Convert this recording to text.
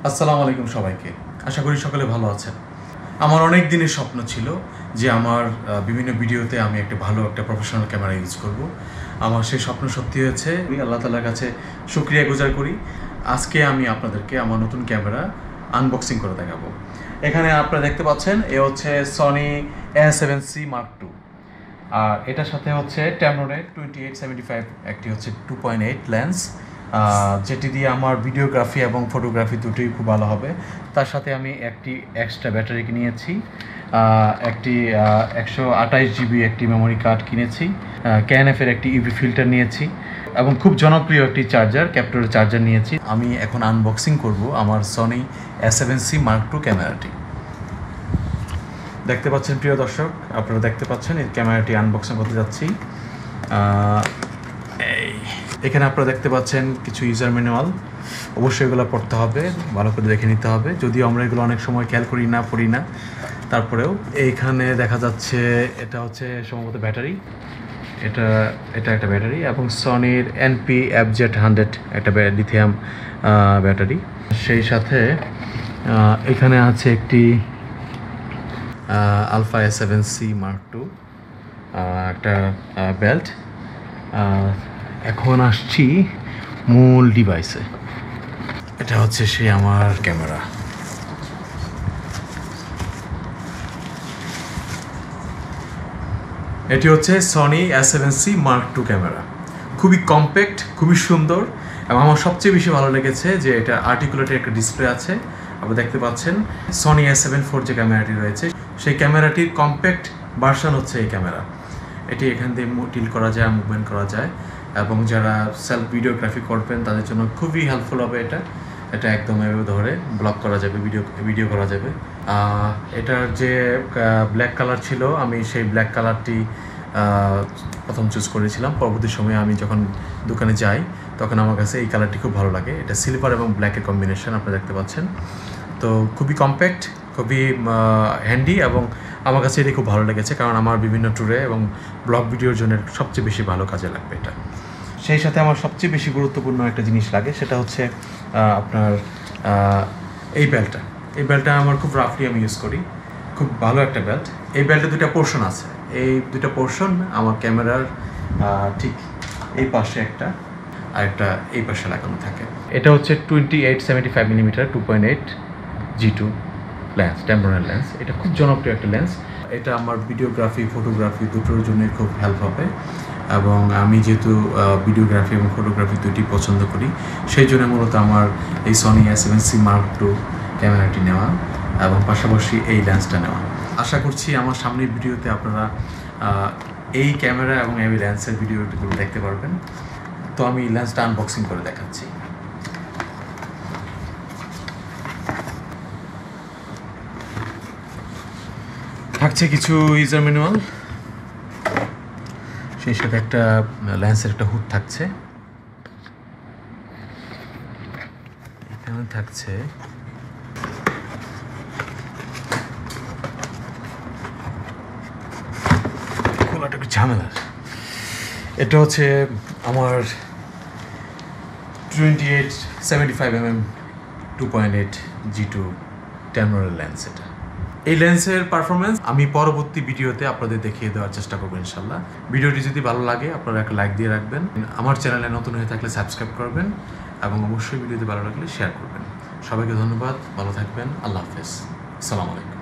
আসসালামু আলাইকুম সবাইকে। আশা করি সকলে ভালো আছেন। আমার অনেক দিনের স্বপ্ন ছিল যে আমার বিভিন্ন ভিডিওতে আমি একটা ভালো একটা প্রফেশনাল ক্যামেরা ইউজ করব। আমার সেই স্বপ্ন সত্যি হয়েছে। আল্লাহ তাআলার কাছে শুকরিয়া গুজার করি। আজকে আমি আপনাদেরকে আমার নতুন ক্যামেরা আনবক্সিং করে দেখাবো। এখানে আপনারা দেখতে পাচ্ছেন এ হচ্ছে সনি A7C Mark II। আর এটার সাথে হচ্ছে Tamronite 2875 একটি হচ্ছে 2.8 লেন্স, যেটি দিয়ে আমার ভিডিওগ্রাফি এবং ফটোগ্রাফি দুটোই খুব ভালো হবে। তার সাথে আমি একটি এক্সট্রা ব্যাটারি কিনেছি, একটি 128 জিবি একটি মেমোরি কার্ড কিনেছি, ক্যানএফের একটি ইউভি ফিল্টার নিয়েছি এবং খুব জনপ্রিয় একটি চার্জার, ক্যাপ্টরের চার্জার নিয়েছি। আমি এখন আনবক্সিং করব আমার সনি A7C Mark II ক্যামেরাটি। দেখতে পাচ্ছেন প্রিয় দর্শক, আপনারা দেখতে পাচ্ছেন এই ক্যামেরাটি আনবক্সিং করতে যাচ্ছি। এখানে আপনারা দেখতে পাচ্ছেন কিছু ইউজার ম্যানুয়াল, অবশ্যই এগুলো পড়তে হবে, ভালো করে দেখে নিতে হবে। যদিও আমরা এগুলো অনেক সময় খেয়াল পড়ি না, তারপরেও এইখানে দেখা যাচ্ছে এটা হচ্ছে সম্ভবত ব্যাটারি, এটা একটা ব্যাটারি এবং সনির NP-FZ100 একটা লিথিয়াম ব্যাটারি। সেই সাথে এখানে আছে একটি আলফা A7C Mark II একটা বেল্ট। এখন আসছি মূল ডিভাইসে। এটা হচ্ছে সেই আমার ক্যামেরা। এটি হচ্ছে Sony A7C Mark II camera. খুবই কম্প্যাক্ট, খুবই সুন্দর এবং আমার সবচেয়ে বেশি ভালো লেগেছে যে এটা আর্টিকুলেটের একটা ডিসপ্লে আছে। আপনারা দেখতে পাচ্ছেন সনি A7 IV যে ক্যামেরাটি রয়েছে সেই ক্যামেরাটির কম্প্যাক্ট ভার্সন হচ্ছে এই ক্যামেরা। এটি এখান থেকে টিল্ট করা যায়, মুভমেন্ট করা যায় এবং যারা সেলফ ভিডিওগ্রাফি করবেন তাদের জন্য খুবই হেল্পফুল হবে। এটা একদম এভাবে ধরে ব্লক করা যাবে, ভিডিও করা যাবে। এটার যে ব্ল্যাক কালার ছিল, আমি সেই ব্ল্যাক কালারটি প্রথম চুজ করেছিলাম। পরবর্তী সময়ে আমি যখন দোকানে যাই তখন আমার কাছে এই কালারটি খুব ভালো লাগে। এটা সিলভার এবং ব্ল্যাকের কম্বিনেশন আপনারা দেখতে পাচ্ছেন। তো খুবই কম্প্যাক্ট, খুবই হ্যান্ডি এবং আমার কাছে এটি খুব ভালো লেগেছে, কারণ আমার বিভিন্ন ট্যুরে এবং ব্লগ ভিডিওর জন্য সবচেয়ে বেশি ভালো কাজে লাগবে এটা। সেই সাথে আমার সবচেয়ে বেশি গুরুত্বপূর্ণ একটা জিনিস লাগে, সেটা হচ্ছে আপনার এই বেল্টটা আমার খুব রাফলি আমি ইউজ করি, খুব ভালো একটা বেল্ট। এই বেল্টে দুটা পোর্শন আছে, এই দুটা পোর্শন আমার ক্যামেরার ঠিক এই পাশে একটা আর একটা এই পাশে লাগানো থাকে। এটা হচ্ছে 28-75mm 2.8 G2 lens, temporal lens. এটা খুব জনপ্রিয় একটা লেন্স। এটা আমার ভিডিওগ্রাফি, ফটোগ্রাফি দুটোর জন্যই খুব হেল্প হবে এবং আমি যেহেতু ভিডিওগ্রাফি এবং ফটোগ্রাফি দুটি পছন্দ করি, সেই জন্য মূলত আমার এই সনি A7C Mark II ক্যামেরাটি নেওয়া এবং পাশাপাশি এই লেন্সটা নেওয়া। আশা করছি আমার সামনের ভিডিওতে আপনারা এই ক্যামেরা এবং এই লেন্সের ভিডিওগুলো দেখতে পারবেন। তো আমি লেন্সটা আনবক্সিং করে দেখাচ্ছি। থাকছে কিছু ইউজার ম্যানুয়াল, সেই সাথে একটা লেন্সের একটা হুড থাকছে। এখানে থাকছে খোলাটা একটু ঝামেলার। এটা হচ্ছে আমার 28-75mm 2.8 G2 টেম্পোরাল লেন্স। এই লেন্সের পারফরমেন্স আমি পরবর্তী ভিডিওতে আপনাদের দেখিয়ে দেওয়ার চেষ্টা করবো ইনশাল্লাহ। ভিডিওটি যদি ভালো লাগে আপনারা একটা লাইক দিয়ে রাখবেন, আমার চ্যানেলে নতুন হয়ে থাকলে সাবস্ক্রাইব করবেন এবং অবশ্যই ভিডিওটি ভালো লাগলে শেয়ার করবেন। সবাইকে ধন্যবাদ, ভালো থাকবেন, আল্লাহ হাফেজ, আসসালামু আলাইকুম।